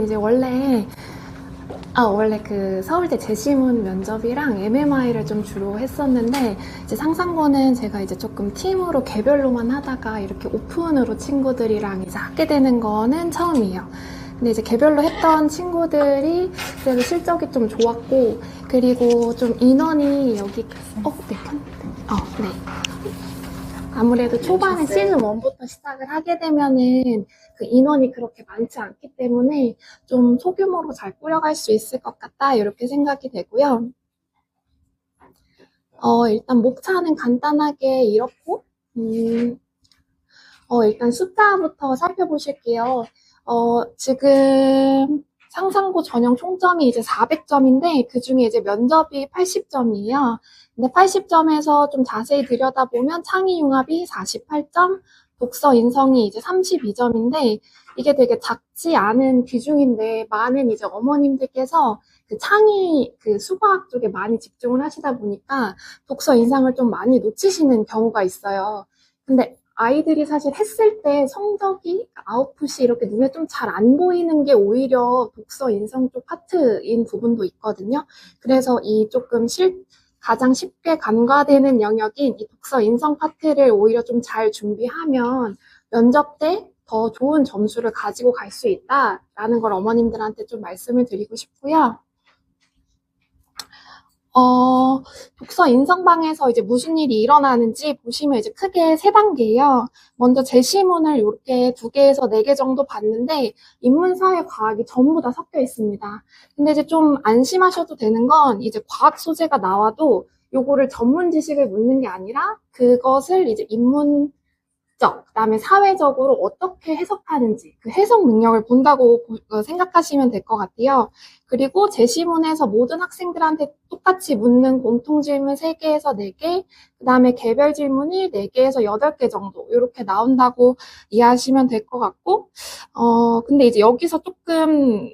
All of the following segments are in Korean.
이제 원래 그 서울대 재시문 면접이랑 MMI를 좀 주로 했었는데, 이제 상상고는 제가 이제 조금 팀으로 개별로만 하다가 이렇게 오픈으로 친구들이랑 이제 하게 되는 거는 처음이에요. 근데 이제 개별로 했던 친구들이 그래도 실적이 좀 좋았고, 그리고 좀 인원이 여기, 네. 아무래도 초반에 시즌 1부터 시작을 하게 되면은 그 인원이 그렇게 많지 않기 때문에 좀 소규모로 잘 꾸려갈 수 있을 것 같다, 이렇게 생각이 되고요. 일단 목차는 간단하게 이렇고, 일단 숫자부터 살펴보실게요. 지금 상상고 전형 총점이 이제 400점인데, 그 중에 이제 면접이 80점이에요. 근데 80점에서 좀 자세히 들여다보면 창의융합이 48점, 독서 인성이 이제 32점인데, 이게 되게 작지 않은 비중인데, 많은 이제 어머님들께서 그 그 수학 쪽에 많이 집중을 하시다 보니까 독서 인상을 좀 많이 놓치시는 경우가 있어요. 근데 아이들이 사실 했을 때 성적이 아웃풋이 이렇게 눈에 좀 잘 안 보이는 게 오히려 독서 인성 쪽 파트인 부분도 있거든요. 그래서 이 조금 가장 쉽게 간과되는 영역인 이 독서 인성 파트를 오히려 좀 잘 준비하면 면접 때 더 좋은 점수를 가지고 갈 수 있다라는 걸 어머님들한테 좀 말씀을 드리고 싶고요. 독서 인성방에서 이제 무슨 일이 일어나는지 보시면 이제 크게 세 단계예요. 먼저 제시문을 이렇게 2개에서 4개 정도 봤는데, 인문사회 과학이 전부 다 섞여 있습니다. 근데 이제 좀 안심하셔도 되는 건, 이제 과학 소재가 나와도 요거를 전문 지식을 묻는 게 아니라 그것을 이제 그다음에 사회적으로 어떻게 해석하는지 그 해석 능력을 본다고 생각하시면 될 것 같아요. 그리고 제시문에서 모든 학생들한테 똑같이 묻는 공통 질문 3개에서 4개, 그다음에 개별 질문이 4개에서 8개 정도 이렇게 나온다고 이해하시면 될 것 같고, 근데 이제 여기서 조금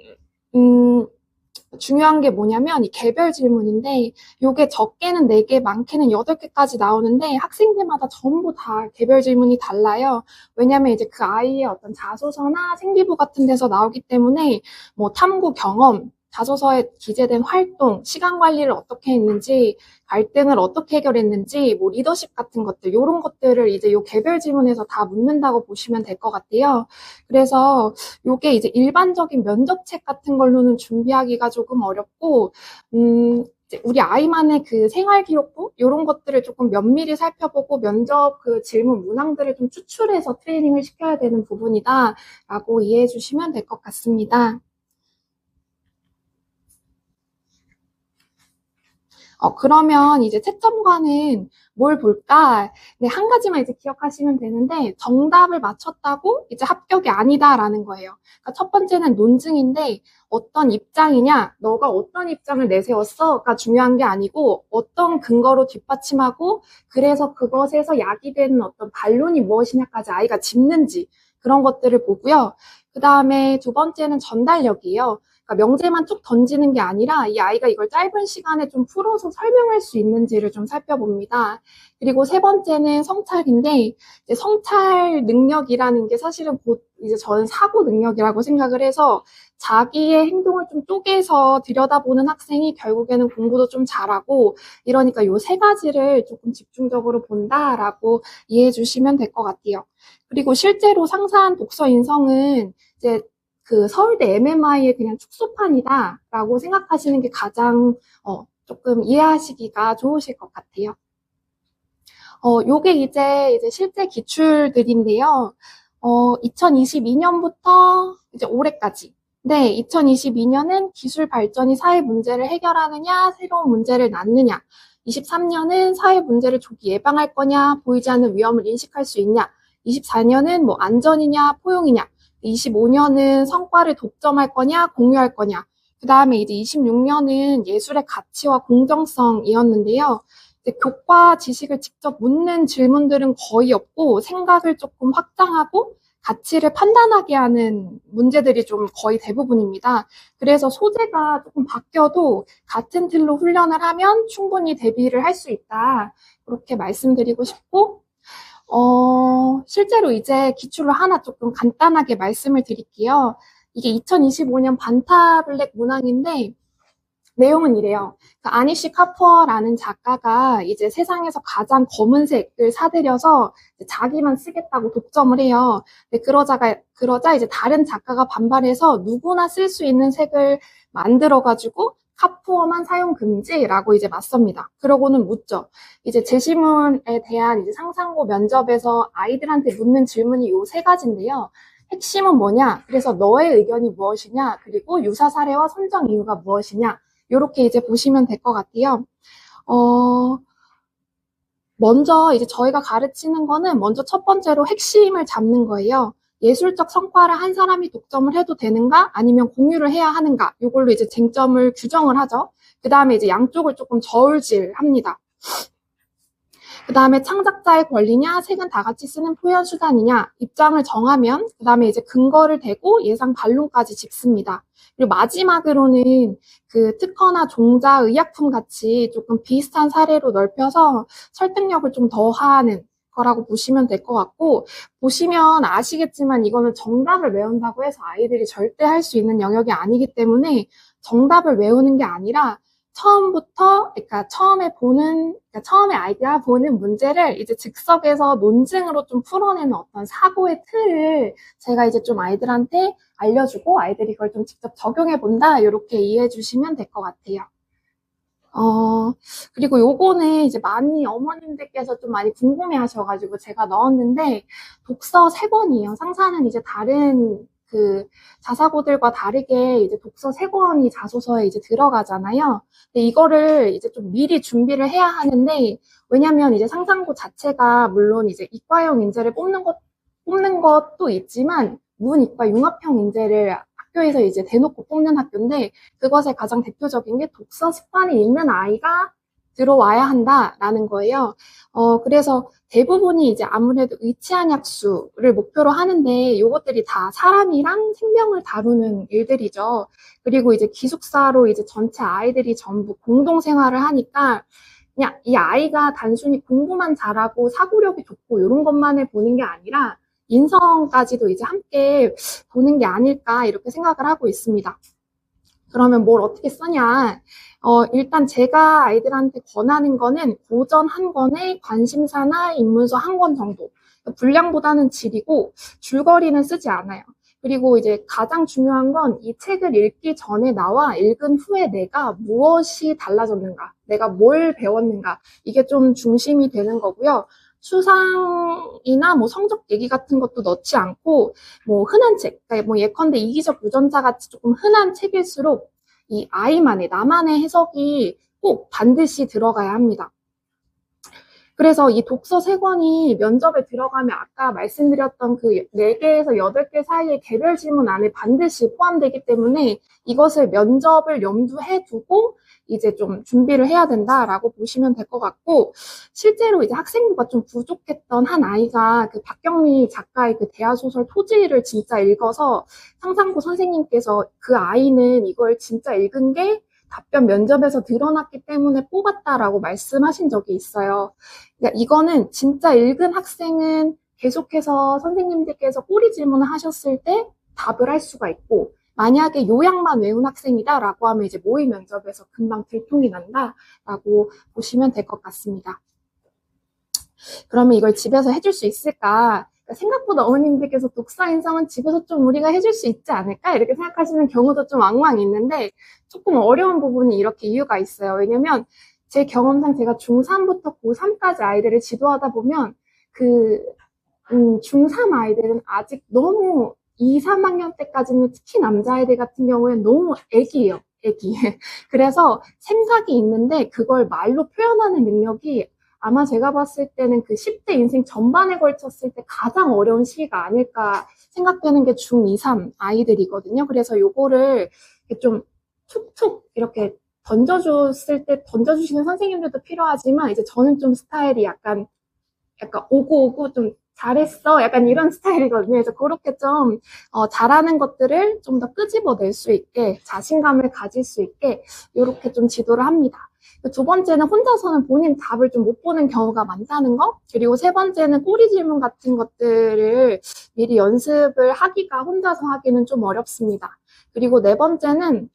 중요한 게 뭐냐면 이 개별 질문인데, 요게 적게는 4개, 많게는 8개까지 나오는데 학생들마다 전부 다 개별 질문이 달라요. 왜냐면 이제 그 아이의 어떤 자소서나 생기부 같은 데서 나오기 때문에 뭐 탐구 경험, 자소서에 기재된 활동, 시간 관리를 어떻게 했는지, 갈등을 어떻게 해결했는지, 뭐 리더십 같은 것들, 요런 것들을 이제 요 개별 질문에서 다 묻는다고 보시면 될 것 같아요. 그래서 요게 이제 일반적인 면접책 같은 걸로는 준비하기가 조금 어렵고, 이제 우리 아이만의 그 생활 기록부 이런 것들을 조금 면밀히 살펴보고 면접 그 질문 문항들을 좀 추출해서 트레이닝을 시켜야 되는 부분이다라고 이해해 주시면 될 것 같습니다. 그러면 이제 채점과는 뭘 볼까? 네, 한 가지만 이제 기억하시면 되는데, 정답을 맞췄다고 이제 합격이 아니다라는 거예요. 그러니까 첫 번째는 논증인데, 어떤 입장이냐, 너가 어떤 입장을 내세웠어가 중요한 게 아니고, 어떤 근거로 뒷받침하고, 그래서 그것에서 야기되는 어떤 반론이 무엇이냐까지 아이가 짚는지, 그런 것들을 보고요. 그 다음에 두 번째는 전달력이에요. 그러니까 명제만 쭉 던지는 게 아니라 이 아이가 이걸 짧은 시간에 좀 풀어서 설명할 수 있는지를 좀 살펴봅니다. 그리고 세 번째는 성찰인데, 이제 성찰 능력이라는 게 사실은 곧 이제 저는 사고 능력이라고 생각을 해서, 자기의 행동을 좀 쪼개서 들여다보는 학생이 결국에는 공부도 좀 잘하고, 이러니까 요 세 가지를 조금 집중적으로 본다라고 이해해 주시면 될 것 같아요. 그리고 실제로 상세한 독서 인성은 이제 그 서울대 MMI의 그냥 축소판이다라고 생각하시는 게 가장 조금 이해하시기가 좋으실 것 같아요. 요게 이제 실제 기출들인데요. 2022년부터 이제 올해까지. 네, 2022년은 기술 발전이 사회 문제를 해결하느냐, 새로운 문제를 낳느냐. 23년은 사회 문제를 조기 예방할 거냐, 보이지 않는 위험을 인식할 수 있냐. 24년은 뭐 안전이냐, 포용이냐. 25년은 성과를 독점할 거냐, 공유할 거냐. 그 다음에 이제 26년은 예술의 가치와 공정성이었는데요. 교과 지식을 직접 묻는 질문들은 거의 없고, 생각을 조금 확장하고 가치를 판단하게 하는 문제들이 좀 거의 대부분입니다. 그래서 소재가 조금 바뀌어도 같은 틀로 훈련을 하면 충분히 대비를 할 수 있다, 그렇게 말씀드리고 싶고, 실제로 이제 기출을 하나 조금 간단하게 말씀을 드릴게요. 이게 2025년 반타블랙 문항인데 내용은 이래요. 그 아니시 카푸어라는 작가가 이제 세상에서 가장 검은색을 사들여서 자기만 쓰겠다고 독점을 해요. 근데 그러자 이제 다른 작가가 반발해서 누구나 쓸 수 있는 색을 만들어가지고 카푸어만 사용 금지라고 이제 맞섭니다. 그러고는 묻죠. 이제 제시문에 대한 이제 상상고 면접에서 아이들한테 묻는 질문이 요 세 가지인데요. 핵심은 뭐냐? 그래서 너의 의견이 무엇이냐? 그리고 유사 사례와 선정 이유가 무엇이냐? 요렇게 이제 보시면 될 것 같아요. 먼저 이제 저희가 가르치는 거는 먼저 첫 번째로 핵심을 잡는 거예요. 예술적 성과를 한 사람이 독점을 해도 되는가? 아니면 공유를 해야 하는가? 요걸로 이제 쟁점을 규정을 하죠. 그 다음에 이제 양쪽을 조금 저울질합니다. 그 다음에 창작자의 권리냐, 색은 다 같이 쓰는 표현 수단이냐, 입장을 정하면, 그 다음에 이제 근거를 대고 예상 반론까지 짚습니다. 그리고 마지막으로는 그 특허나 종자, 의약품 같이 조금 비슷한 사례로 넓혀서 설득력을 좀 더하는 거라고 보시면 될 것 같고, 보시면 아시겠지만 이거는 정답을 외운다고 해서 아이들이 절대 할 수 있는 영역이 아니기 때문에 정답을 외우는 게 아니라 처음부터, 그러니까 처음에 아이가 보는 문제를 이제 즉석에서 논증으로 좀 풀어내는 어떤 사고의 틀을 제가 이제 좀 아이들한테 알려주고 아이들이 그걸 좀 직접 적용해 본다, 이렇게 이해해 주시면 될 것 같아요. 그리고 요거는 이제 많이 어머님들께서 좀 많이 궁금해 하셔가지고 제가 넣었는데, 독서 3권이에요. 상사는 이제 다른 그 자사고들과 다르게 이제 독서 3권이 자소서에 이제 들어가잖아요. 근데 이거를 이제 좀 미리 준비를 해야 하는데, 왜냐면 이제 상상고 자체가 물론 이제 이과형 인재를 뽑는 것도 있지만, 문이과 융합형 인재를 학교에서 이제 대놓고 뽑는 학교인데, 그것의 가장 대표적인 게 독서 습관이 있는 아이가 들어와야 한다라는 거예요. 그래서 대부분이 이제 아무래도 의치안약수를 목표로 하는데, 이것들이 다 사람이랑 생명을 다루는 일들이죠. 그리고 이제 기숙사로 이제 전체 아이들이 전부 공동 생활을 하니까, 그냥 이 아이가 단순히 공부만 잘하고 사고력이 좋고 이런 것만을 보는 게 아니라 인성까지도 이제 함께 보는 게 아닐까, 이렇게 생각을 하고 있습니다. 그러면 뭘 어떻게 쓰냐? 일단 제가 아이들한테 권하는 거는 고전 1권에 관심사나 입문서 1권 정도. 분량보다는 질이고 줄거리는 쓰지 않아요. 그리고 이제 가장 중요한 건 이 책을 읽기 전에 나와 읽은 후에 내가 무엇이 달라졌는가, 내가 뭘 배웠는가, 이게 좀 중심이 되는 거고요. 수상이나 뭐 성적 얘기 같은 것도 넣지 않고, 뭐 흔한 책, 그러니까 뭐 예컨대 이기적 유전자 같이 조금 흔한 책일수록 이 아이만의, 나만의 해석이 꼭 반드시 들어가야 합니다. 그래서 이 독서 3권이 면접에 들어가면 아까 말씀드렸던 그 4개에서 8개 사이의 개별 질문 안에 반드시 포함되기 때문에 이것을 면접을 염두해 두고 이제 좀 준비를 해야 된다라고 보시면 될 것 같고, 실제로 이제 학생부가 좀 부족했던 한 아이가 그 박경리 작가의 그 대하소설 토지를 진짜 읽어서 상상고 선생님께서 그 아이는 이걸 진짜 읽은 게 답변 면접에서 드러났기 때문에 뽑았다라고 말씀하신 적이 있어요. 그러니까 이거는 진짜 읽은 학생은 계속해서 선생님들께서 꼬리 질문을 하셨을 때 답을 할 수가 있고, 만약에 요약만 외운 학생이다라고 하면 이제 모의 면접에서 금방 들통이 난다라고 보시면 될 것 같습니다. 그러면 이걸 집에서 해줄 수 있을까? 그러니까 생각보다 어머님들께서 독서 인성은 집에서 좀 우리가 해줄 수 있지 않을까? 이렇게 생각하시는 경우도 좀 왕왕 있는데, 조금 어려운 부분이 이렇게 이유가 있어요. 왜냐면 제 경험상 제가 중3부터 고3까지 아이들을 지도하다 보면 중3 아이들은 아직 너무 2, 3학년 때까지는 특히 남자아이들 같은 경우에는 너무 애기예요. 애기. 그래서 생각이 있는데 그걸 말로 표현하는 능력이 아마 제가 봤을 때는 그 10대 인생 전반에 걸쳤을 때 가장 어려운 시기가 아닐까 생각되는 게 중2, 3 아이들이거든요. 그래서 요거를 좀 툭툭 이렇게 던져주시는 선생님들도 필요하지만, 이제 저는 좀 스타일이 약간 오고 좀 잘했어, 약간 이런 스타일이거든요. 그래서 그렇게 좀 잘하는 것들을 좀 더 끄집어낼 수 있게, 자신감을 가질 수 있게 이렇게 좀 지도를 합니다. 두 번째는 혼자서는 본인 답을 좀 못 보는 경우가 많다는 거. 그리고 세 번째는 꼬리 질문 같은 것들을 미리 연습을 하기가 혼자서 하기는 좀 어렵습니다. 그리고 네 번째는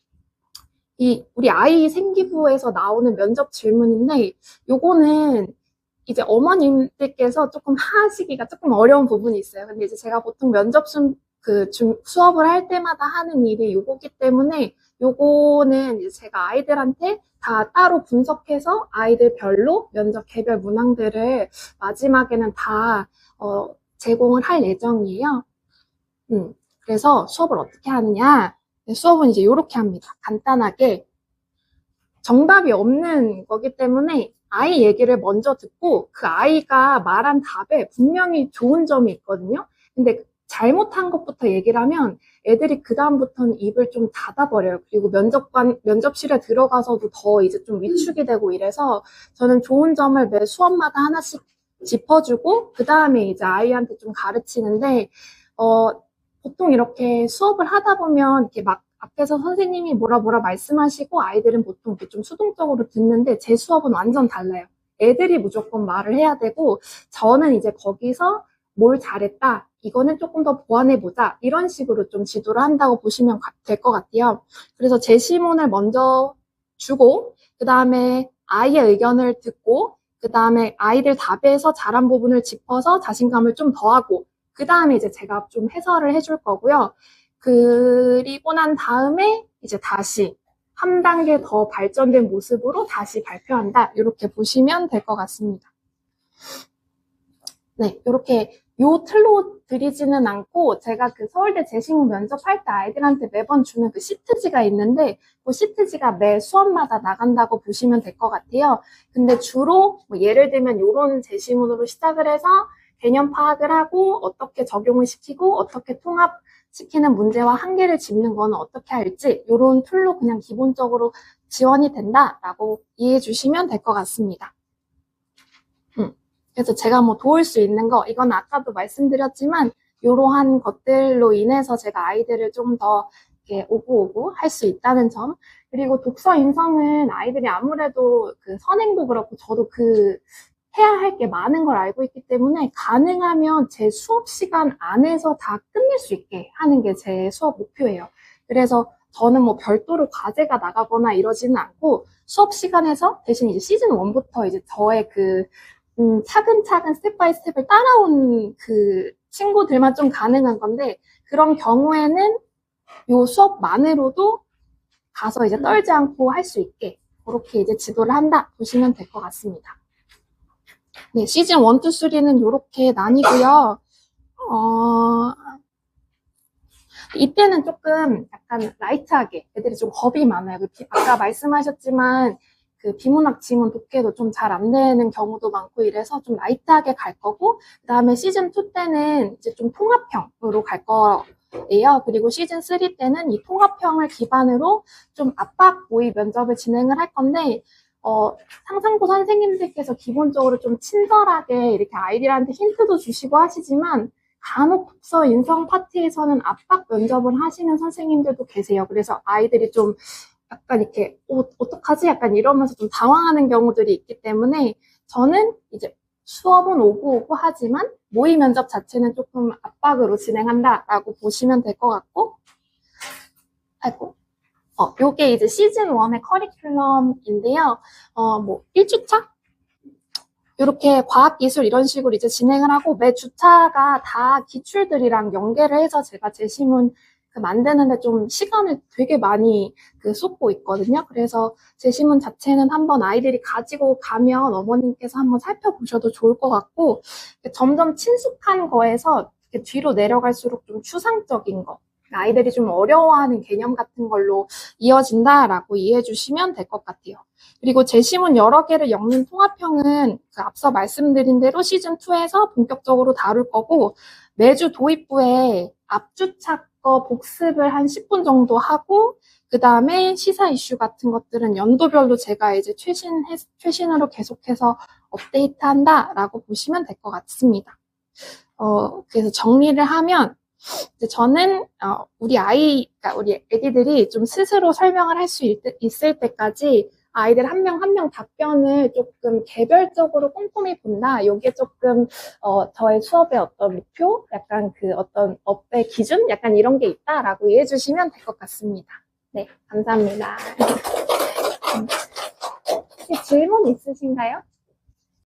우리 아이 생기부에서 나오는 면접 질문인데, 요거는 이제 어머님들께서 조금 하시기가 조금 어려운 부분이 있어요. 근데 이제 제가 보통 수업을 할 때마다 하는 일이 요거기 때문에, 요거는 이제 제가 아이들한테 다 따로 분석해서 아이들별로 면접 개별 문항들을 마지막에는 다 제공을 할 예정이에요. 그래서 수업을 어떻게 하느냐? 수업은 이제 이렇게 합니다. 간단하게 정답이 없는 거기 때문에 아이 얘기를 먼저 듣고 그 아이가 말한 답에 분명히 좋은 점이 있거든요. 근데 잘못한 것부터 얘기를 하면 애들이 그다음부터는 입을 좀 닫아버려요. 그리고 면접실에 들어가서도 더 이제 좀 위축이 되고 이래서 저는 좋은 점을 매 수업마다 하나씩 짚어주고 그 다음에 이제 아이한테 좀 가르치는데 보통 이렇게 수업을 하다 보면 이렇게 막 앞에서 선생님이 뭐라 말씀하시고 아이들은 보통 이렇게 좀 수동적으로 듣는데 제 수업은 완전 달라요. 애들이 무조건 말을 해야 되고 저는 이제 거기서 뭘 잘했다. 이거는 조금 더 보완해보자. 이런 식으로 좀 지도를 한다고 보시면 될 것 같아요. 그래서 제시문을 먼저 주고 그 다음에 아이의 의견을 듣고 그 다음에 아이들 답에서 잘한 부분을 짚어서 자신감을 좀 더하고 그 다음에 이제 제가 좀 해설을 해줄 거고요. 그리고 난 다음에 이제 다시 한 단계 더 발전된 모습으로 다시 발표한다. 이렇게 보시면 될 것 같습니다. 네, 이렇게 요 틀로 드리지는 않고 제가 그 서울대 재신문 면접할 때 아이들한테 매번 주는 그 시트지가 있는데 그 시트지가 매 수업마다 나간다고 보시면 될 것 같아요. 근데 주로 뭐 예를 들면 요런 재신문으로 시작을 해서 개념 파악을 하고 어떻게 적용을 시키고 어떻게 통합시키는 문제와 한계를 짚는 거는 어떻게 할지 이런 툴로 그냥 기본적으로 지원이 된다라고 이해해 주시면 될 것 같습니다. 그래서 제가 뭐 도울 수 있는 거 이건 아까도 말씀드렸지만 이러한 것들로 인해서 제가 아이들을 좀 더 오구오구 할 수 있다는 점 그리고 독서 인성은 아이들이 아무래도 그 선행도 그렇고 저도 해야 할 게 많은 걸 알고 있기 때문에 가능하면 제 수업 시간 안에서 다 끝낼 수 있게 하는 게 제 수업 목표예요. 그래서 저는 뭐 별도로 과제가 나가거나 이러지는 않고 수업 시간에서 대신 이제 시즌 1부터 이제 저의 차근차근 스텝 바이 스텝을 따라온 그 친구들만 좀 가능한 건데 그런 경우에는 요 수업만으로도 가서 이제 떨지 않고 할 수 있게 그렇게 이제 지도를 한다 보시면 될 것 같습니다. 네, 시즌 1, 2, 3는 이렇게 나뉘고요. 이때는 조금 약간 라이트하게 애들이 좀 겁이 많아요. 아까 말씀하셨지만 그 비문학 지문 독해도 좀 잘 안 되는 경우도 많고 이래서 좀 라이트하게 갈 거고 그 다음에 시즌 2 때는 이제 좀 통합형으로 갈 거예요. 그리고 시즌 3 때는 이 통합형을 기반으로 좀 압박 모의 면접을 진행을 할 건데 상상고 선생님들께서 기본적으로 좀 친절하게 이렇게 아이들한테 힌트도 주시고 하시지만 간혹 독서 인성 파트에서는 압박 면접을 하시는 선생님들도 계세요. 그래서 아이들이 좀 약간 이렇게 어떡하지? 약간 이러면서 좀 당황하는 경우들이 있기 때문에 저는 이제 수업은 오고 하지만 모의 면접 자체는 조금 압박으로 진행한다라고 보시면 될 것 같고 요게 이제 시즌 1의 커리큘럼인데요. 뭐 1주차? 이렇게 과학기술 이런 식으로 이제 진행을 하고 매 주차가 다 기출들이랑 연계를 해서 제가 제시문 만드는데 좀 시간을 되게 많이 쏟고 있거든요. 그래서 제시문 자체는 한번 아이들이 가지고 가면 어머님께서 한번 살펴보셔도 좋을 것 같고 점점 친숙한 거에서 뒤로 내려갈수록 좀 추상적인 거 아이들이 좀 어려워하는 개념 같은 걸로 이어진다라고 이해해 주시면 될 것 같아요. 그리고 제시문 여러 개를 엮는 통합형은 앞서 말씀드린 대로 시즌2에서 본격적으로 다룰 거고 매주 도입부에 앞주차 거 복습을 한 10분 정도 하고 그 다음에 시사 이슈 같은 것들은 연도별로 제가 이제 최신으로 계속해서 업데이트한다라고 보시면 될 것 같습니다. 그래서 정리를 하면 이제 저는 우리 애기들이 좀 스스로 설명을 할 수 있을 때까지 아이들 한 명 한 명 답변을 조금 개별적으로 꼼꼼히 본다. 요게 조금, 저의 수업의 어떤 목표? 약간 그 어떤 업의 기준? 약간 이런 게 있다라고 이해해 주시면 될 것 같습니다. 네, 감사합니다. 혹시 질문 있으신가요?